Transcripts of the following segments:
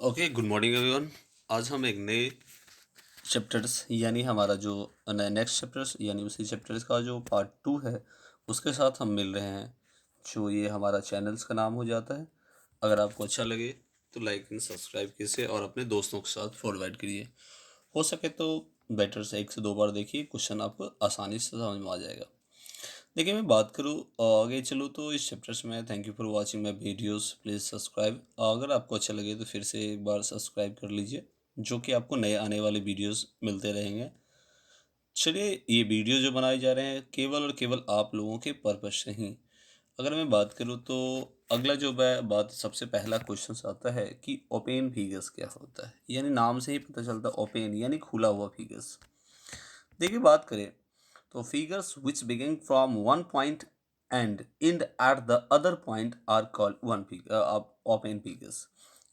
Okay, good morning everyone. आज हम एक नए चैप्टर्स यानी हमारा जो नेक्स्ट चैप्टर्स यानी उसी चैप्टर्स का जो पार्ट 2 है उसके साथ हम मिल रहे हैं। जो ये हमारा चैनल्स का नाम हो जाता है। अगर आपको अच्छा लगे तो लाइक एंड सब्सक्राइब कीजिए और अपने दोस्तों के साथ फॉरवर्ड करिए। हो सके तो बेटर से 1 से 2 बार देखिए, क्वेश्चन आपको आसानी से समझ में आ जाएगा। देखिए, मैं बात करूँ आगे चलूँ तो इस चैप्टर्स में thank you for watching my videos, please subscribe. अगर आपको अच्छा लगे तो फिर से एक बार सब्सक्राइब कर लीजिए, जो कि आपको नए आने वाले वीडियोस मिलते रहेंगे। चलिए, ये वीडियो जो बनाए जा रहे हैं केवल और केवल आप लोगों के पर्पस से ही। अगर मैं बात करूँ तो अगला जो बात सबसे पहला क्वेश्चन आता है कि ओपन फिगर्स क्या होता है। यानी नाम से ही पता चलता है, ओपन यानी खुला हुआ फिगर्स। देखिए, बात करें तो figures which begin from one point and end at the other point are called one figure open figures।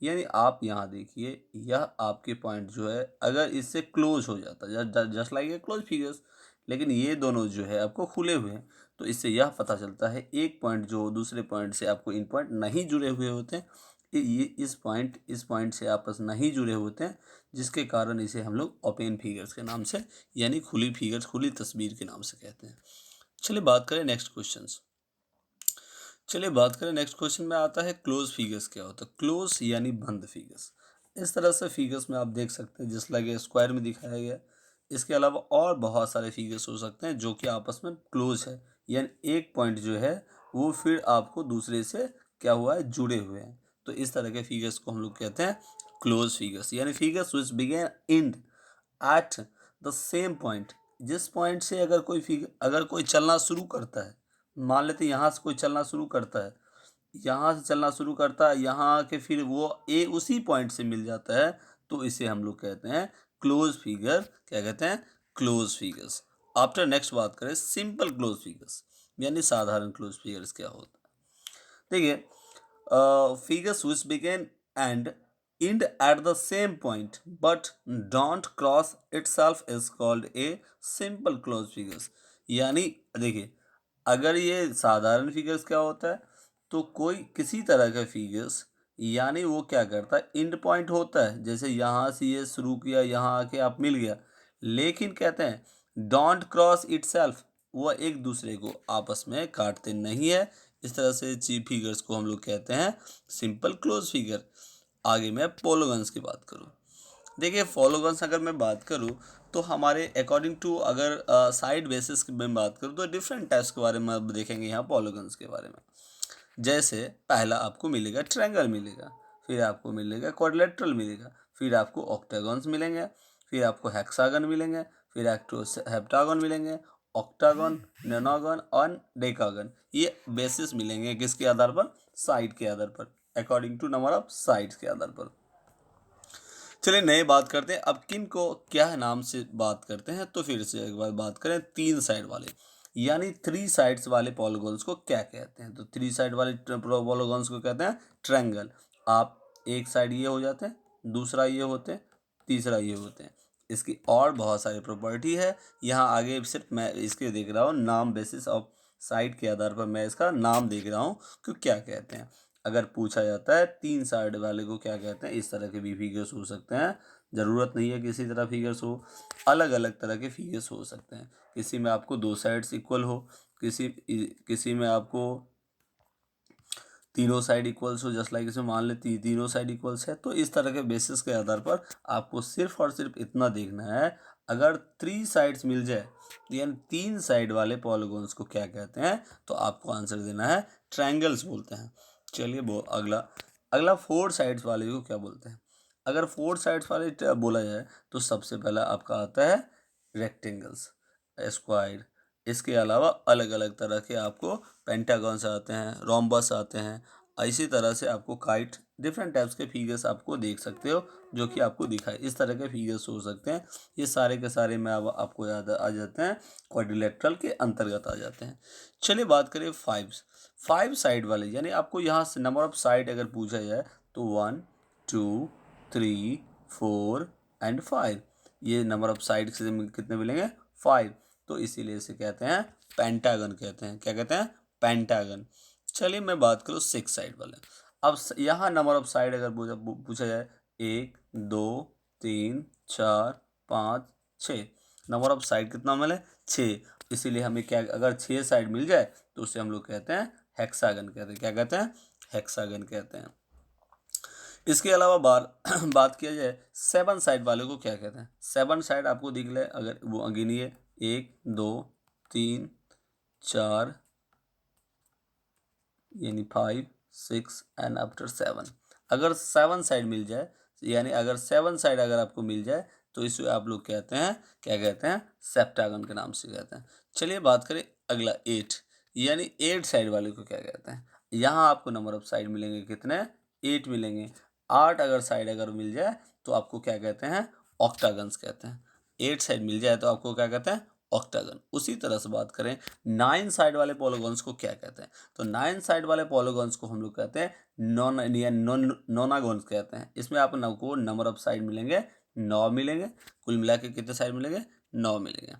यानी आप यहाँ देखिए, यह आपके पॉइंट जो है अगर इससे क्लोज हो जाता है just like a close figures, लेकिन ये दोनों जो है आपको खुले हुए हैं, तो इससे यह पता चलता है एक पॉइंट जो दूसरे पॉइंट से आपको इन पॉइंट नहीं जुड़े हुए होते हैं, ये इस पॉइंट से आपस नहीं जुड़े होते हैं, जिसके कारण इसे हम लोग ओपन फिगर्स के नाम से यानी खुली फिगर्स, खुली तस्वीर के नाम से कहते हैं। चलिए बात करें नेक्स्ट क्वेश्चन में आता है क्लोज फिगर्स क्या होता है। क्लोज यानी बंद फिगर्स। इस तरह से फिगर्स में आप देख सकते हैं जिस लगे स्क्वायर में दिखाया गया। इसके अलावा और बहुत सारे फिगर्स हो सकते हैं जो कि आपस में क्लोज है, यानी एक पॉइंट जो है वो फिर आपको दूसरे से क्या हुआ है, जुड़े हुए हैं। तो इस तरह के फिगर्स को हम लोग कहते हैं क्लोज फिगर्स, यानी figures which begin and at the same point. जिस पॉइंट से अगर कोई चलना शुरू करता है, मान लेते हैं यहाँ से कोई चलना शुरू करता है, यहाँ आके फिर वो ए उसी पॉइंट से मिल जाता है, तो इसे हम लोग कहते हैं क्लोज फिगर। क्या कहते हैं? Close figures. आफ्टर नेक्स्ट बात करें सिंपल क्लोज फिगर्स, यानी साधारण क्लोज फिगर्स क्या होता है। देखिए, figures which begin and end at the same point but don't cross itself is called a simple closed figures। यानी देखिए, अगर ये साधारण फिगर्स क्या होता है, तो कोई किसी तरह का फिगर्स यानी वो क्या करता है, एंड पॉइंट होता है, जैसे यहाँ से ये शुरू किया, यहाँ आके आप मिल गया, लेकिन कहते हैं डोंट क्रॉस इटसेल्फ, वो एक दूसरे को आपस में काटते नहीं है। इस तरह से चीप फिगर्स को हम लोग कहते हैं सिंपल क्लोज फिगर। आगे मैं पोलोगन्स की बात करूँ। देखिए, पोलोगन्स अगर मैं बात करूँ तो हमारे अकॉर्डिंग टू अगर साइड बेसिस की मैं बात करूँ तो डिफरेंट टाइप्स के बारे में अब देखेंगे यहाँ पोलोगन्स के बारे में। जैसे पहला आपको मिलेगा ट्रायंगल मिलेगा, फिर आपको मिलेगा क्वाड्रिलेटरल मिलेगा, फिर आपको ऑक्टागन्स मिलेंगे, फिर आपको हेक्सागन मिलेंगे, फिर आपको हेप्टागन मिलेंगे, ऑक्टागन, नोनागन और डेकागन। ये बेसिस मिलेंगे किसके आधार पर? साइड के आधार पर, according to number of sides के आधार पर। चलिए नए बात करते हैं अब किन को क्या नाम से बात करते हैं। तो फिर से एक बार बात करें, 3 साइड वाले यानी 3 साइड्स वाले पॉलीगॉन्स को क्या कहते हैं। तो 3 साइड वाले पॉलीगॉन्स को कहते हैं ट्रायंगल। आप एक साइड ये हो जाते हैं, दूसरा ये होते हैं, तीसरा ये होते हैं। इसकी और बहुत सारी प्रॉपर्टी है, यहाँ आगे सिर्फ मैं इसके देख रहा हूँ नाम बेसिस ऑफ साइड के आधार पर मैं इसका नाम देख रहा हूँ कि क्या कहते हैं। अगर पूछा जाता है 3 साइड वाले को क्या कहते हैं, इस तरह के भी फिगर्स हो सकते हैं। ज़रूरत नहीं है किसी तरह फिगर्स हो, अलग अलग तरह के फिगर्स हो सकते हैं। किसी में आपको 2 साइड्स इक्वल हो, किसी किसी में आपको तीनों साइड इक्वल्स हो, जस्ट लाइक इसमें मान लेते तीनों साइड इक्वल्स है। तो इस तरह के बेसिस के आधार पर आपको सिर्फ और सिर्फ इतना देखना है, अगर 3 साइड्स मिल जाए यानी 3 साइड वाले पॉलीगॉन्स को क्या कहते हैं, तो आपको आंसर देना है ट्रायंगल्स बोलते हैं। चलिए वो अगला अगला 4 साइड्स वाले को क्या बोलते हैं। अगर 4 साइड्स वाले बोला जाए तो सबसे पहला आपका आता है रेक्टेंगल्स, स्क्वायर। इसके अलावा अलग अलग तरह के आपको पेंटागन्स आते हैं, रोम्बस आते हैं। इसी तरह से आपको काइट, डिफरेंट टाइप्स के फिगर्स आपको देख सकते हो जो कि आपको दिखाए, इस तरह के फिगर्स हो सकते हैं। ये सारे के सारे में अब आपको याद आ जाते हैं, क्वाड्रिलेटरल के अंतर्गत आ जाते हैं। चलिए बात करें 5 साइड वाले, यानी आपको यहाँ से नंबर ऑफ साइड अगर पूछा जाए तो 1 2 3 4 एंड 5, ये नंबर ऑफ साइड से कितने मिलेंगे? 5। तो इसीलिए इसे कहते हैं पेंटागन कहते हैं। क्या कहते हैं? पेंटागन। चलिए मैं बात करूँ 6 साइड वाले। अब यहाँ नंबर ऑफ साइड अगर पूछा जाए 1 2 3 4 5 6। नंबर ऑफ साइड कितना मिले 6, इसीलिए हमें क्या, अगर 6 साइड मिल जाए तो उसे हम लोग कहते हैं हेक्सागन कहते हैं। क्या कहते हैं? हेक्सागन कहते हैं। इसके अलावा बात किया जाए 7 साइड वाले को क्या कहते हैं? 7 साइड आपको दिख ले, अगर वो गिनिए 1 2 3 4 यानी 5 6 एंड आफ्टर 7। अगर 7 साइड मिल जाए, यानी अगर 7 साइड अगर आपको मिल जाए तो इसे आप लोग कहते हैं, क्या कहते हैं? सेप्टागन के नाम से कहते हैं। चलिए बात करें अगला 8, यानी 8 साइड वाले को क्या कहते हैं? यहाँ आपको नंबर ऑफ साइड मिलेंगे कितने? 8 मिलेंगे। 8 अगर साइड अगर मिल जाए तो आपको क्या कहते हैं? ऑक्टागन्स कहते हैं। 8 साइड मिल जाए तो आपको क्या कहते हैं? ऑक्टागन। उसी तरह से बात करें 9 साइड वाले पॉलीगॉन्स को क्या कहते हैं? तो 9 साइड वाले पॉलीगॉन्स को हम लोग कहते हैं नोनागॉन्स कहते हैं। इसमें आपको नंबर ऑफ साइड मिलेंगे 9 मिलेंगे। कुल मिला के कितने साइड मिलेंगे? 9 मिलेंगे।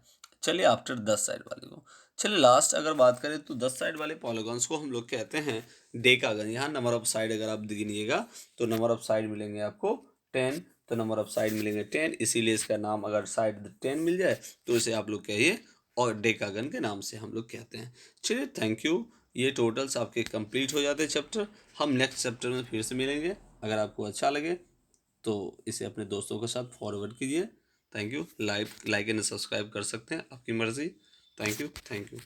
चलिए आफ्टर 10 साइड वाले को, चलिए लास्ट अगर बात करें तो 10 साइड वाले पॉलीगॉन्स को हम लोग कहते हैं डेकागन। यहाँ नंबर ऑफ साइड अगर आप गिनिएगा तो नंबर ऑफ साइड मिलेंगे आपको 10, तो नंबर ऑफ साइड मिलेंगे 10, इसीलिए इसका नाम, अगर साइड 10 मिल जाए तो इसे आप लोग कहिए और डेकागन के नाम से हम लोग कहते हैं। चलिए थैंक यू, ये टोटल्स आपके कंप्लीट हो जाते हैं चैप्टर। हम नेक्स्ट चैप्टर में फिर से मिलेंगे। अगर आपको अच्छा लगे तो इसे अपने दोस्तों के साथ फॉरवर्ड कीजिए। Thank you. Like and subscribe कर सकते हैं, आपकी मर्ज़ी। Thank you.